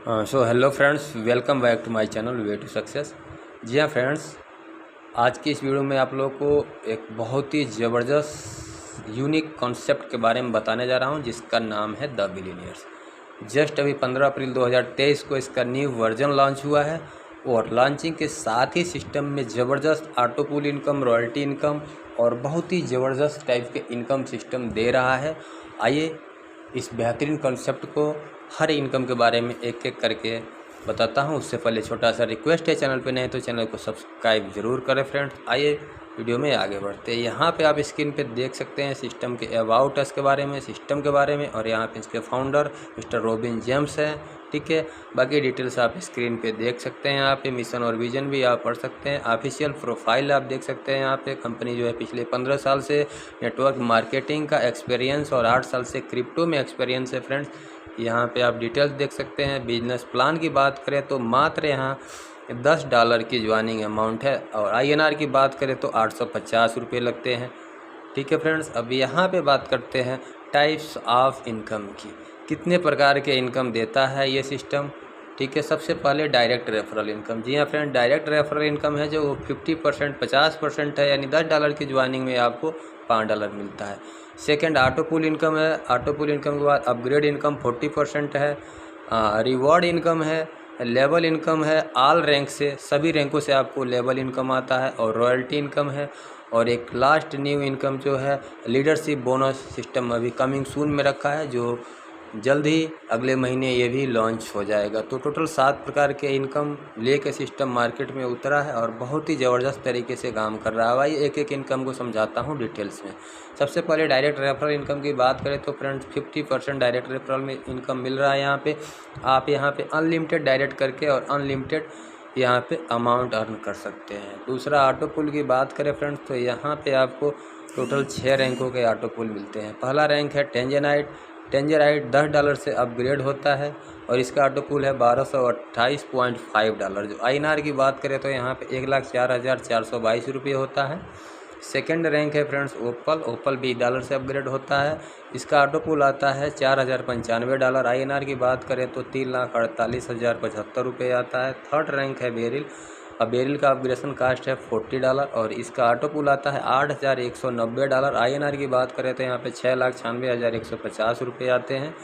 So hello friends, welcome back to my channel way to success. जी हाँ friends, आज की इस वीडियो में आप लोगों को एक बहुत ही ज़बरदस्त यूनिक कॉन्सेप्ट के बारे में बताने जा रहा हूँ, जिसका नाम है द बिलियनियर्स। जस्ट अभी 15 अप्रैल 2023 को इसका न्यू वर्जन लॉन्च हुआ है और लॉन्चिंग के साथ ही सिस्टम में ज़बरदस्त auto pool income, royalty income और बहुत ही ज़बरदस्त टाइप के इनकम सिस्टम दे रहा है। आइए इस बेहतरीन कॉन्सेप्ट को, हर इनकम के बारे में एक एक करके बताता हूं। उससे पहले छोटा सा रिक्वेस्ट है, चैनल पे नए तो चैनल को सब्सक्राइब जरूर करें फ्रेंड्स। आइए वीडियो में आगे बढ़ते हैं। यहाँ पे आप स्क्रीन पे देख सकते हैं सिस्टम के अबाउट अस के बारे में, सिस्टम के बारे में, और यहाँ पे इसके फाउंडर मिस्टर रॉबिन जेम्स हैं। ठीक है, बाकी डिटेल्स आप स्क्रीन पे देख सकते हैं। यहाँ पे मिशन और विजन भी आप पढ़ सकते हैं। ऑफिशियल प्रोफाइल आप देख सकते हैं। यहाँ पे कंपनी जो है पिछले 15 साल से नेटवर्क मार्केटिंग का एक्सपीरियंस और 8 साल से क्रिप्टो में एक्सपीरियंस है फ्रेंड्स। यहाँ पे आप डिटेल्स देख सकते हैं। बिजनेस प्लान की बात करें तो मात्र यहाँ $10 की ज्वाइनिंग अमाउंट है, और INR की बात करें तो 850 रुपये लगते हैं। ठीक है फ्रेंड्स, अब यहाँ पे बात करते हैं टाइप्स ऑफ इनकम की। कितने प्रकार के इनकम देता है ये सिस्टम। ठीक है, सबसे पहले डायरेक्ट रेफरल इनकम। जी हाँ फ्रेंड, डायरेक्ट रेफरल इनकम है जो 50% 50% है, यानी $10 की ज्वाइनिंग में आपको $5 मिलता है। सेकंड ऑटो पूल इनकम है। ऑटो पूल इनकम के बाद अपग्रेड इनकम 40% है। रिवॉर्ड इनकम है, लेवल इनकम है, ऑल रैंक से, सभी रैंकों से आपको लेवल इनकम आता है, और रॉयल्टी इनकम है। और एक लास्ट न्यू इनकम जो है लीडरशिप बोनस सिस्टम, अभी कमिंग सून में रखा है, जो जल्द ही अगले महीने ये भी लॉन्च हो जाएगा। तो टोटल 7 प्रकार के इनकम लेके सिस्टम मार्केट में उतरा है और बहुत ही ज़बरदस्त तरीके से काम कर रहा है। भाई एक एक इनकम को समझाता हूँ डिटेल्स में। सबसे पहले डायरेक्ट रेफरल इनकम की बात करें तो फ्रेंड्स 50% डायरेक्ट रेफरल में इनकम मिल रहा है। यहाँ पे आप यहाँ पे अनलिमिटेड डायरेक्ट करके और अनलिमिटेड यहाँ पे अमाउंट अर्न कर सकते हैं। दूसरा ऑटो पुल की बात करें फ्रेंड्स तो यहाँ पे आपको टोटल 6 रैंकों के ऑटो पुल मिलते हैं। पहला रैंक है टेंजेनाइट। टेंजेराइट $10 से अपग्रेड होता है और इसका ऑटो पुल है $1228.5। जो INR की बात करें तो यहाँ पे 1,04,422 रुपये होता है। सेकेंड रैंक है फ्रेंड्स ओपल। ओपल $20 से अपग्रेड होता है। इसका ऑटो पुल आता है $4,095। INR की बात करें तो 3,48,075 रुपये आता है। थर्ड रैंक है बेरिल। अब बेरिल का अपग्रेडेशन कास्ट है $40 और इसका ऑटो पुल आता है $8,190। INR की बात करें तो यहाँ पे 6,96,150 रुपये आते हैं।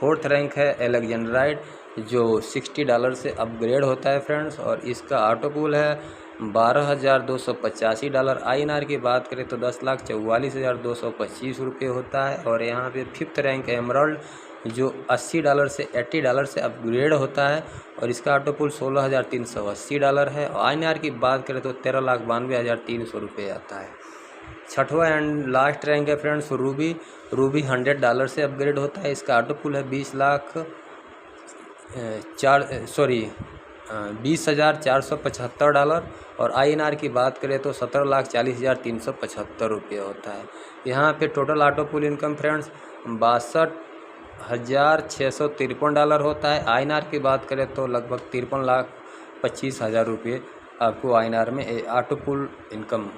फोर्थ रैंक है एलेक्जेंड्राइड जो $60 से अपग्रेड होता है फ्रेंड्स, और इसका ऑटो पुल है $12,285। INR की बात करें तो 10,44,225 रुपये होता है। और यहाँ पे फिफ्थ रैंक एमराल्ड जो $80 से $80 से अपग्रेड होता है और इसका ऑटो पुल $16,380 है। और INR की बात करें तो 13,92,300 रुपये आता है। छठवां एंड लास्ट रैंक है फ्रेंड्स रूबी। रूबी $100 से अपग्रेड होता है। इसका ऑटो पुल है 20,475 और INR की बात करें तो 17,40,375 रुपये होता है। यहाँ पे टोटल ऑटो पुल इनकम फ्रेंड्स $62,653 होता है। INR की बात करें तो लगभग 53,25,000 रुपये आपको INR में ऑटो पुल इनकम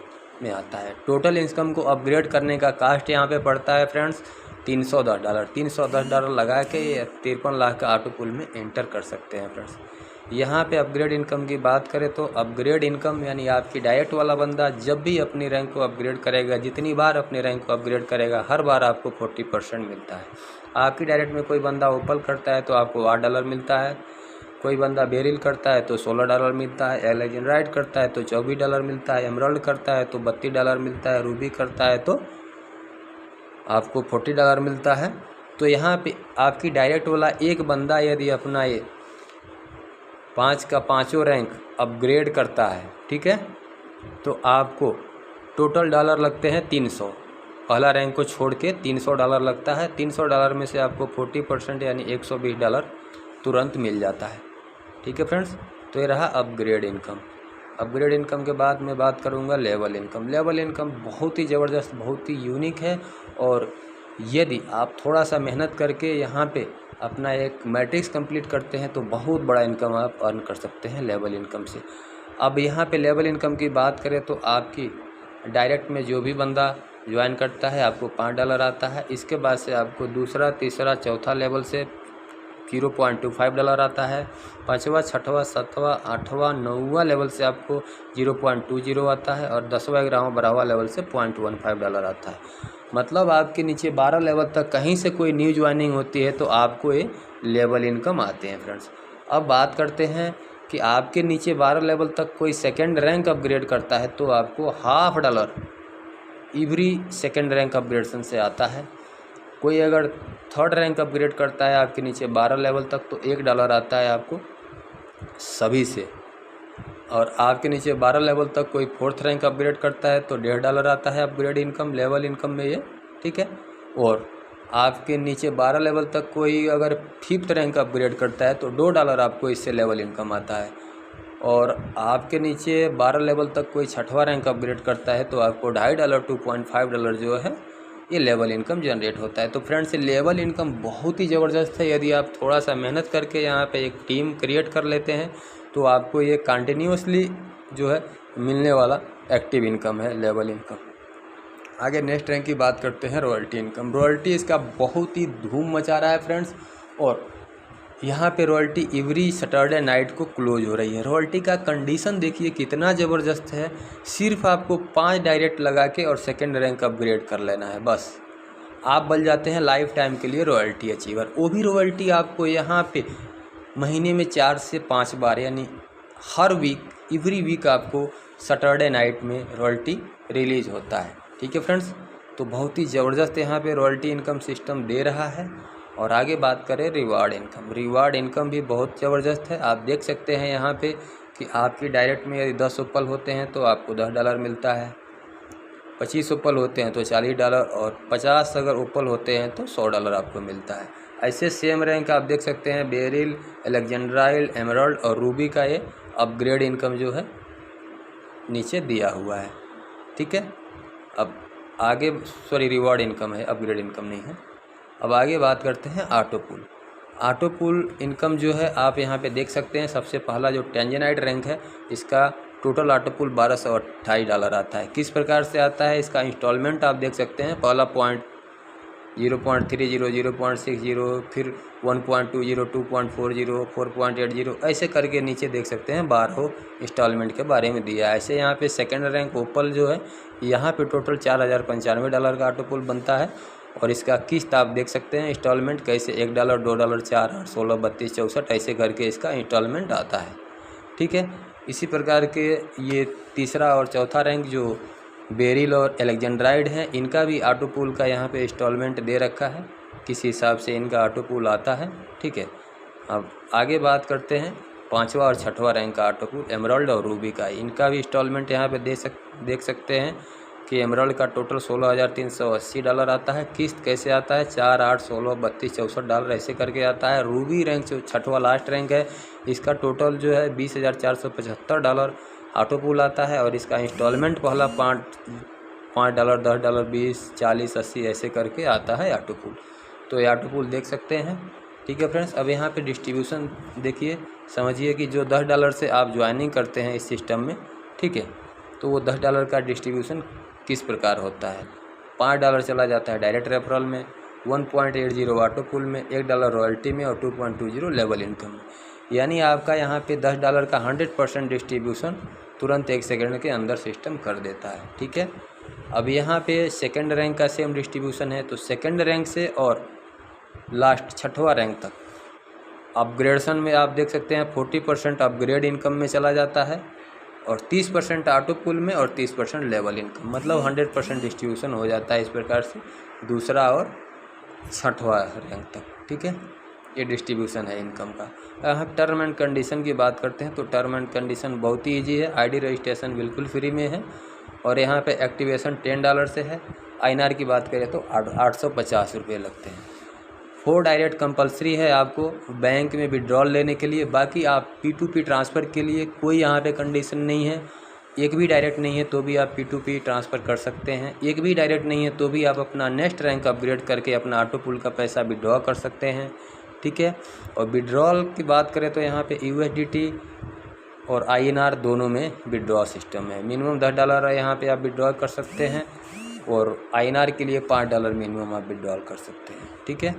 में आता है। टोटल इनकम को अपग्रेड करने का कास्ट यहाँ पे पड़ता है फ्रेंड्स $310। $310 लगा के 53 लाख का ऑटो पुल में एंटर कर सकते हैं फ्रेंड्स। यहाँ पे अपग्रेड इनकम की बात करें तो अपग्रेड इनकम यानी आपकी डायरेक्ट वाला बंदा जब भी अपनी रैंक को अपग्रेड करेगा, जितनी बार अपनी रैंक को अपग्रेड करेगा, हर बार आपको 40% मिलता है। आपकी डायरेक्ट में कोई बंदा ओपल करता है तो आपको $8 मिलता है। कोई बंदा बेरिल करता है तो $16 मिलता है। एलेजेंड्राइड करता है तो $24 मिलता है। एमराल्ड करता है तो $32 मिलता है। रूबी करता है तो आपको $40 मिलता है। तो यहाँ पे आपकी डायरेक्ट वाला एक बंदा यदि अपना ये 5 का 5 रैंक अपग्रेड करता है, ठीक है, तो आपको टोटल डॉलर लगते हैं 300। पहला रैंक को छोड़ के $300 लगता है। $300 में से आपको 40% यानी $120 तुरंत मिल जाता है। ठीक है फ्रेंड्स, तो ये रहा अपग्रेड इनकम। अपग्रेड इनकम के बाद मैं बात करूँगा लेवल इनकम। लेवल इनकम बहुत ही ज़बरदस्त, बहुत ही यूनिक है, और यदि आप थोड़ा सा मेहनत करके यहाँ पे अपना एक मैट्रिक्स कंप्लीट करते हैं तो बहुत बड़ा इनकम आप अर्न कर सकते हैं लेवल इनकम से। अब यहाँ पे लेवल इनकम की बात करें तो आपकी डायरेक्ट में जो भी बंदा ज्वाइन करता है आपको $5 आता है। इसके बाद से आपको दूसरा, तीसरा, चौथा लेवल से $0.25 आता है। 5वां, 6वां, 7वां, 8वां, 9वां लेवल से आपको 0.20 आता है और 10वां, 11वां, 12वां लेवल से $0.15 आता है। मतलब आपके नीचे 12 लेवल तक कहीं से कोई न्यू ज्वाइनिंग होती है तो आपको ये लेवल इनकम आते हैं फ्रेंड्स। अब बात करते हैं कि आपके नीचे 12 लेवल तक कोई सेकंड रैंक अपग्रेड करता है तो आपको $0.50 एवरी सेकंड रैंक अपग्रेडेशन से आता है। कोई अगर थर्ड रैंक अपग्रेड करता है आपके नीचे 12 लेवल तक तो $1 आता है आपको सभी से। और आपके नीचे 12 लेवल तक कोई फोर्थ रैंक अपग्रेड करता है तो $1.5 आता है अपग्रेड इनकम, लेवल इनकम में ये, ठीक है। और आपके नीचे 12 लेवल तक कोई अगर फिफ्थ रैंक अपग्रेड करता है तो $2 आपको इससे लेवल इनकम आता है। और आपके नीचे 12 लेवल तक कोई 6वां रैंक अपग्रेड करता है तो आपको $2.50 $2.5 जो है ये लेवल इनकम जनरेट होता है। तो फ्रेंड्स ये लेवल इनकम बहुत ही ज़बरदस्त है। यदि आप थोड़ा सा मेहनत करके यहाँ पे एक टीम क्रिएट कर लेते हैं तो आपको ये कंटिन्यूसली जो है मिलने वाला एक्टिव इनकम है, लेवल इनकम। आगे नेक्स्ट रैंक की बात करते हैं रॉयल्टी इनकम। रॉयल्टी इसका बहुत ही धूम मचा रहा है फ्रेंड्स, और यहाँ पे रॉयल्टी एवरी सैटरडे नाइट को क्लोज हो रही है। रॉयल्टी का कंडीशन देखिए कितना ज़बरदस्त है। सिर्फ आपको 5 डायरेक्ट लगा के और सेकंड रैंक अपग्रेड कर लेना है, बस आप बन जाते हैं लाइफ टाइम के लिए रॉयल्टी अचीवर। वो भी रॉयल्टी आपको यहाँ पे महीने में 4 से 5 बार, यानी हर वीक, एवरी वीक आपको सैटरडे नाइट में रॉयल्टी रिलीज होता है, ठीक है फ्रेंड्स। तो बहुत ही ज़बरदस्त यहाँ पे रॉयल्टी इनकम सिस्टम दे रहा है। और आगे बात करें रिवार्ड इनकम। रिवार्ड इनकम भी बहुत ज़बरदस्त है। आप देख सकते हैं यहाँ पे कि आपकी डायरेक्ट में यदि 10 ओपल होते हैं तो आपको $10 मिलता है, 25 ओपल होते हैं तो $40, और 50 अगर ओपल होते हैं तो $100 आपको मिलता है। ऐसे सेम रैंक आप देख सकते हैं बेरिल, एलेक्जेंड्राइल, एमराल्ड और रूबी का ये अपग्रेड इनकम जो है नीचे दिया हुआ है, ठीक है। अब आगे रिवार्ड इनकम है, अपग्रेड इनकम नहीं है। अब आगे बात करते हैं ऑटो पुल। ऑटो पुल इनकम जो है आप यहाँ पे देख सकते हैं। सबसे पहला जो टेंजेनाइट रैंक है इसका टोटल ऑटो पुल $1228 आता है। किस प्रकार से आता है, इसका इंस्टॉलमेंट आप देख सकते हैं। पहला 0.30, 0.60, फिर 1.20, 2.40, 4.80, ऐसे करके नीचे देख सकते हैं 12 इंस्टॉलमेंट के बारे में दिया है। ऐसे यहाँ पे सेकेंड रैंक ओपल जो है यहाँ पे टोटल $4095 का ऑटो पुल बनता है। और इसका किस्त आप देख सकते हैं इंस्टॉलमेंट कैसे $1, $2, 4, 8, 16, 32, 64 ऐसे करके इसका इंस्टॉलमेंट आता है, ठीक है। इसी प्रकार के ये तीसरा और चौथा रैंक जो बेरिल और एलेक्जेंड्राइड हैं, इनका भी ऑटो पुल का यहाँ पे इंस्टॉलमेंट दे रखा है, किस हिसाब से इनका ऑटो पुल आता है, ठीक है। अब आगे बात करते हैं 5वां और 6वां रैंक का ऑटो पुल एमराल्ड और रूबी का। इनका भी इंस्टॉलमेंट यहाँ पे देख सकते हैं कि एमराल्ड का टोटल $16,380 आता है। किस्त कैसे आता है, 4, 8, 16, 32, $64 ऐसे करके आता है। रूबी रैंक जो 6वां लास्ट रैंक है, इसका टोटल जो है $20,475 ऑटो पुल आता है। और इसका इंस्टॉलमेंट पहला $5, $10, 20, 40, 80 ऐसे करके आता है ऑटो पुल। तो ये ऑटो पुल देख सकते हैं, ठीक है फ्रेंड्स। अब यहाँ पे डिस्ट्रीब्यूशन देखिए, समझिए कि जो $10 से आप ज्वाइनिंग करते हैं इस सिस्टम में, ठीक है, तो वो $10 का डिस्ट्रीब्यूशन किस प्रकार होता है। $5 चला जाता है डायरेक्ट रेफरल में, 1.80 ऑटो पुल में, $1 रॉयल्टी में और 2.20 लेवल इनकम में। यानी आपका यहाँ पे $10 का 100% डिस्ट्रीब्यूशन तुरंत 1 सेकंड के अंदर सिस्टम कर देता है, ठीक है। अब यहाँ पे सेकंड रैंक का सेम डिस्ट्रीब्यूशन है, तो सेकंड रैंक से और लास्ट 6वां रैंक तक अपग्रेडेशन में आप देख सकते हैं 40% अपग्रेड इनकम में चला जाता है और 30% ऑटो पुल में और 30% लेवल इनकम, मतलब 100% डिस्ट्रीब्यूशन हो जाता है इस प्रकार से दूसरा और 6वां रैंक तक, ठीक है। ये डिस्ट्रीब्यूशन है इनकम का। हम टर्म एंड कंडीशन की बात करते हैं तो टर्म एंड कंडीशन बहुत ही ईजी है। आईडी रजिस्ट्रेशन बिल्कुल फ्री में है और यहाँ पे एक्टिवेशन $10 से है। INR की बात करें तो 850 रुपये लगते हैं। 4 डायरेक्ट कंपलसरी है आपको बैंक में विड्रॉल लेने के लिए। बाकी आप P2P ट्रांसफ़र के लिए कोई यहाँ पे कंडीशन नहीं है। एक भी डायरेक्ट नहीं है तो भी आप P2P ट्रांसफ़र कर सकते हैं। एक भी डायरेक्ट नहीं है तो भी आप अपना नेक्स्ट रैंक अपग्रेड करके अपना ऑटो पुल का पैसा विड्रॉ कर सकते हैं, ठीक है। और विड्रॉल की बात करें तो यहाँ पे USDT और INR दोनों में विड्रॉ सिस्टम है। मिनिमम $10 यहाँ पे आप विड्रॉ कर सकते हैं और INR के लिए $5 मिनिमम आप विड्रॉल कर सकते हैं, ठीक है।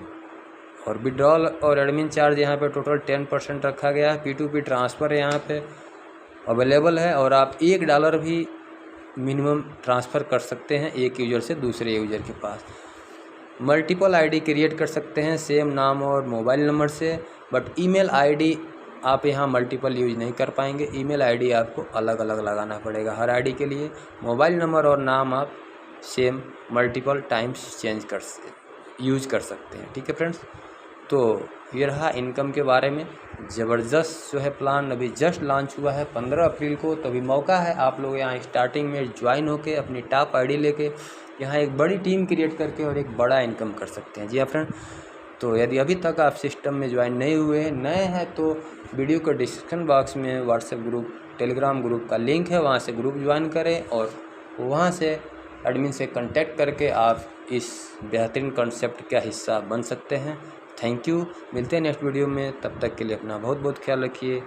और विड्रॉल और एडमिन चार्ज यहाँ पे टोटल 10% रखा गया है। P2P ट्रांसफ़र यहाँ पे अवेलेबल है और आप $1 भी मिनिमम ट्रांसफ़र कर सकते हैं एक यूज़र से दूसरे यूज़र के पास। मल्टीपल आईडी क्रिएट कर सकते हैं सेम नाम और मोबाइल नंबर से, बट ईमेल आईडी आप यहाँ मल्टीपल यूज नहीं कर पाएंगे। ईमेल आईडी आपको अलग अलग लगाना पड़ेगा हर आईडी के लिए। मोबाइल नंबर और नाम आप सेम मल्टीपल टाइम्स यूज कर सकते हैं। ठीक है फ्रेंड्स, तो ये रहा इनकम के बारे में। ज़बरदस्त जो है प्लान अभी जस्ट लॉन्च हुआ है 15 अप्रैल को, तो अभी मौका है आप लोग यहाँ स्टार्टिंग में ज्वाइन होके अपनी टॉप आईडी लेके यहाँ एक बड़ी टीम क्रिएट करके और एक बड़ा इनकम कर सकते हैं। जी हाँ फ्रेंड, तो यदि अभी तक आप सिस्टम में ज्वाइन नहीं हुए हैं, नए हैं, तो वीडियो के डिस्क्रिप्शन बॉक्स में व्हाट्सएप ग्रुप, टेलीग्राम ग्रुप का लिंक है, वहाँ से ग्रुप ज्वाइन करें और वहाँ से एडमिन से कांटेक्ट करके आप इस बेहतरीन कॉन्सेप्ट का हिस्सा बन सकते हैं। थैंक यू, मिलते हैं नेक्स्ट वीडियो में, तब तक के लिए अपना बहुत बहुत ख्याल रखिए।